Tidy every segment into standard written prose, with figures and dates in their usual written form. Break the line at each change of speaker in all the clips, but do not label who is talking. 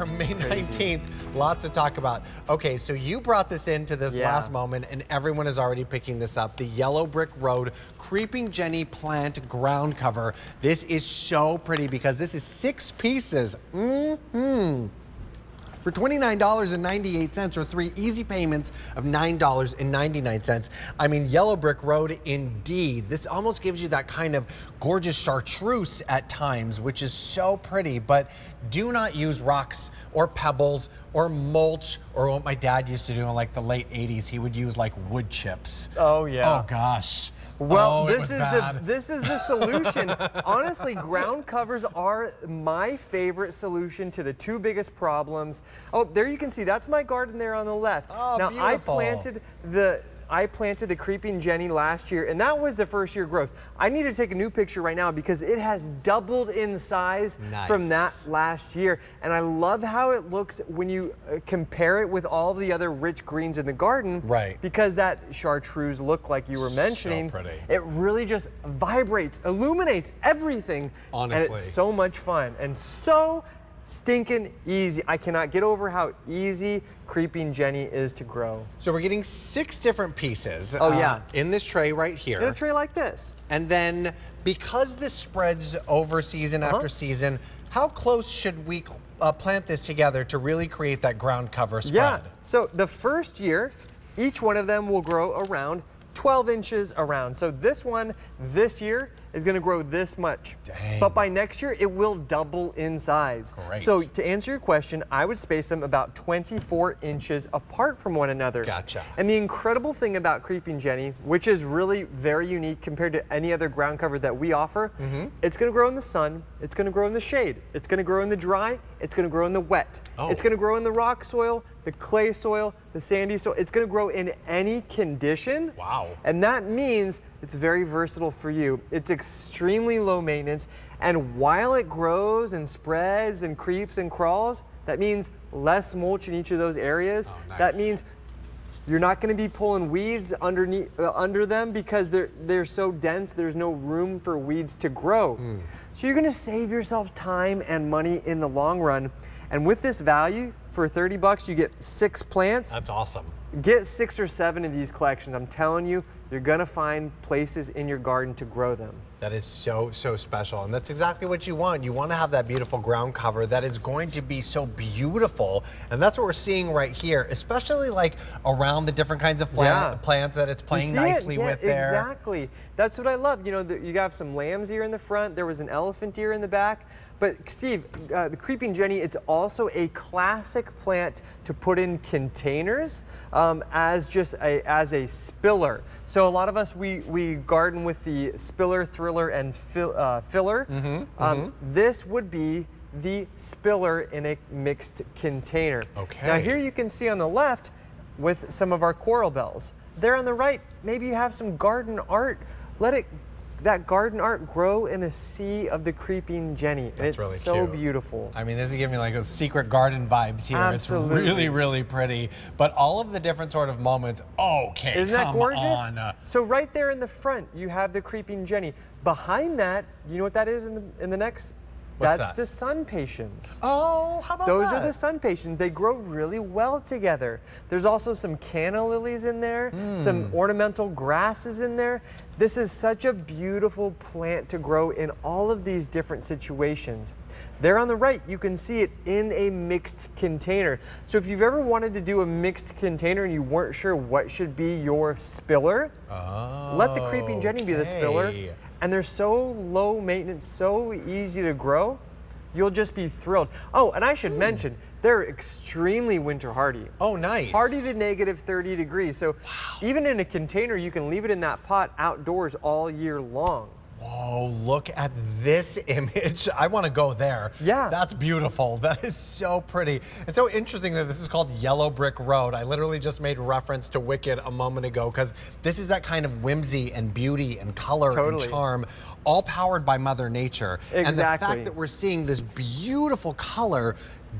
May 19th, lots to talk about. Okay, so you brought this into this last moment and everyone is already picking this up. The Yellow Brick Road Creeping Jenny Plant Ground Cover. This is so pretty because this is 6 pieces. For $29.98 or 3 easy payments of $9.99. I mean, Yellow Brick Road indeed. This almost gives you that kind of gorgeous chartreuse at times, which is so pretty, but do not use rocks or pebbles or mulch or what my dad used to do in like the late 80s. He would use like wood chips.
Oh yeah.
Oh gosh.
Well, this is the solution. Honestly, ground covers are my favorite solution to the 2 biggest problems. Oh, there you can see, that's my garden there on the left.
Oh,
now,
beautiful.
I planted the Creeping Jenny last year, and that was the first year growth. I need to take a new picture right now because it has doubled in size from that last year. And I love how it looks when you compare it with all of the other rich greens in the garden.
Right.
Because that chartreuse look like you were mentioning,
so pretty.
It really just vibrates, illuminates everything.
Honestly.
And it's so much fun and so stinking easy. I cannot get over how easy Creeping Jenny is to grow.
So we're getting 6 different pieces.
Oh,
in this tray right here.
In a tray like this.
And then because this spreads over season after season, how close should we plant this together to really create that ground cover spread?
Yeah, so the first year, each one of them will grow around 12 inches around. So this one, this year, is gonna grow this much.
Dang.
But by next year, it will double in size.
Great.
So to answer your question, I would space them about 24 inches apart from one another.
Gotcha.
And the incredible thing about Creeping Jenny, which is really very unique compared to any other ground cover that we offer, it's gonna grow in the sun, it's gonna grow in the shade, it's gonna grow in the dry, it's gonna grow in the wet. It's gonna grow in the rock soil, the clay soil, the sandy soil. It's gonna grow in any condition.
Wow.
And that means it's very versatile for you. It's extremely low maintenance. And while it grows and spreads and creeps and crawls, that means less mulch in each of those areas.
Oh, nice.
That means you're not going to be pulling weeds under them because they're so dense, there's no room for weeds to grow. So you're going to save yourself time and money in the long run. And with this value, for 30 bucks, you get 6 plants.
That's awesome.
Get 6 or 7 of these collections. I'm telling you, you're gonna find places in your garden to grow them.
That is so, so special. And that's exactly what you want. You want to have that beautiful ground cover that is going to be so beautiful. And that's what we're seeing right here, especially like around the different kinds of plants that it's playing nicely with there.
Exactly. That's what I love. You know, you got some lamb's ear in the front. There was an elephant ear in the back. But Steve, the Creeping Jenny, it's also a classic plant to put in containers as a spiller. So a lot of us, we garden with the spiller, thriller, and filler. This would be the spiller in a mixed container.
Okay.
Now here you can see on the left with some of our coral bells. There on the right, maybe you have some garden art. Let that garden art grow in a sea of the Creeping Jenny.
That's
it's
really
so
cute.
beautiful.
I mean, this is giving me like those secret garden vibes here.
Absolutely.
It's really, really pretty. But all of the different sort of moments, okay,
Isn't that gorgeous?
on.
So right there in the front, you have the Creeping Jenny. Behind that, you know what that is in the next?
What's
That's
that?
the sun patience.
Oh, how about
Those
that?
are the sun patience. They grow really well together. There's also some canna lilies in there, some ornamental grasses in there. This is such a beautiful plant to grow in all of these different situations. There on the right, you can see it in a mixed container. So if you've ever wanted to do a mixed container and you weren't sure what should be your spiller, let the Creeping Jenny be the spiller. And they're so low maintenance, so easy to grow, you'll just be thrilled. Oh, and I should mention, they're extremely winter hardy.
Oh, nice.
Hardy to negative 30 degrees. So even in a container, you can leave it in that pot outdoors all year long.
Whoa, look at this image. I want to go there.
Yeah.
That's beautiful. That is so pretty. It's so interesting that this is called Yellow Brick Road. I literally just made reference to Wicked a moment ago because this is that kind of whimsy and beauty and color and charm, all powered by Mother Nature.
Exactly.
And the fact that we're seeing this beautiful color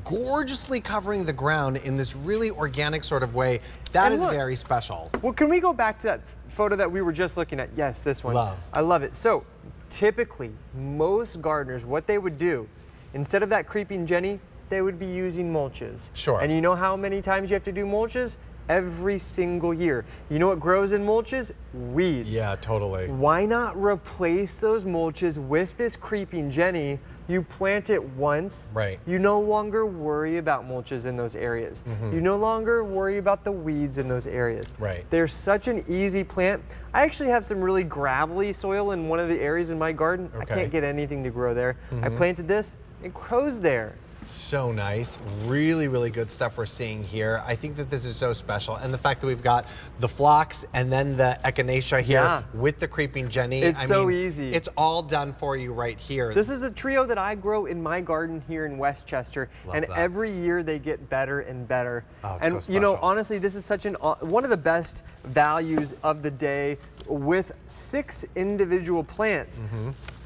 gorgeously covering the ground in this really organic sort of way, that is very special.
Well, can we go back to that photo that we were just looking at? Yes, this one.
Love.
I love it. So typically, most gardeners, what they would do, instead of that Creeping Jenny, they would be using mulches.
Sure.
And you know how many times you have to do mulches? Every single year. You know what grows in mulches? Weeds.
Yeah, totally.
Why not replace those mulches with this creeping Jenny? You plant it once.
Right.
You no longer worry about mulches in those areas. You no longer worry about the weeds in those areas.
Right.
They're such an easy plant. I actually have some really gravelly soil in one of the areas in my garden. I
Okay.
can't get anything to grow there. I planted this, it grows there.
So nice. Really, really good stuff we're seeing here. I think that this is so special. And the fact that we've got the phlox and then the echinacea here
Yeah.
with the creeping Jenny.
It's so easy.
It's all done for you right here.
This is a trio that I grow in my garden here in Westchester,
Love
and
that.
every year they get better and better.
Oh, it's
and
so
you know,
special.
honestly, this is such an one of the best values of the day with 6 individual plants.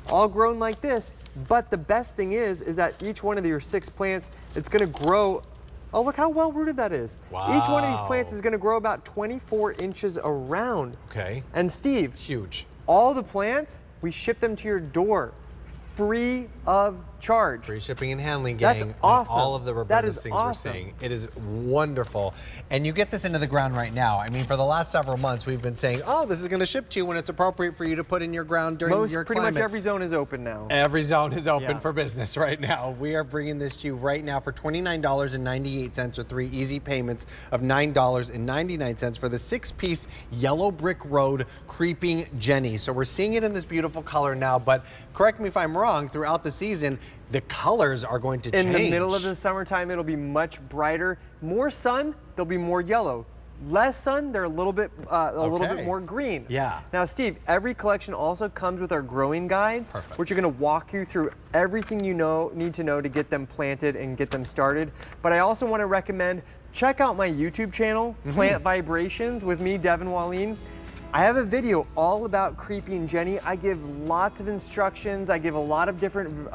All grown like this, but the best thing is that each one of your 6 plants, it's gonna grow. Oh, look how well rooted that is. Each one of these plants
Wow.
is gonna grow about 24 inches around.
Okay.
And Steve,
Huge.
all the plants, we ship them to your door, free of charge.
Free shipping and handling,
That's
gang.
awesome.
On all of the
That
Roberta's
is
things
awesome.
we're seeing. It is wonderful. And you get this into the ground right now. I mean, for the last several months, we've been saying, oh, this is going to ship to you when it's appropriate for you to put in your ground during your
Pretty
climate.
much every zone is open now.
Every zone is open
Yeah.
for business right now. We are bringing this to you right now for $29.98 or 3 easy payments of $9.99 for the 6-piece Yellow Brick Road Creeping Jenny. So we're seeing it in this beautiful color now, but correct me if I'm wrong, throughout the season, the colors are going to change.
In the middle of the summertime, it'll be much brighter. More sun, they'll be more yellow. Less sun, they're a little bit
Okay.
more green.
Yeah.
Now, Steve, every collection also comes with our growing guides,
Perfect.
which are going to walk you through everything you need to know to get them planted and get them started. But I also want to recommend check out my YouTube channel, Plant Vibrations, with me, Devin Wallin. I have a video all about creeping Jenny. I give lots of instructions. I give a lot of different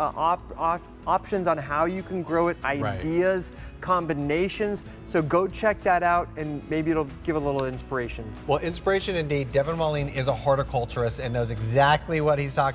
options on how you can grow it, ideas, combinations. So go check that out and maybe it'll give a little inspiration.
Well, inspiration indeed. Devin Wallin is a horticulturist and knows exactly what he's talking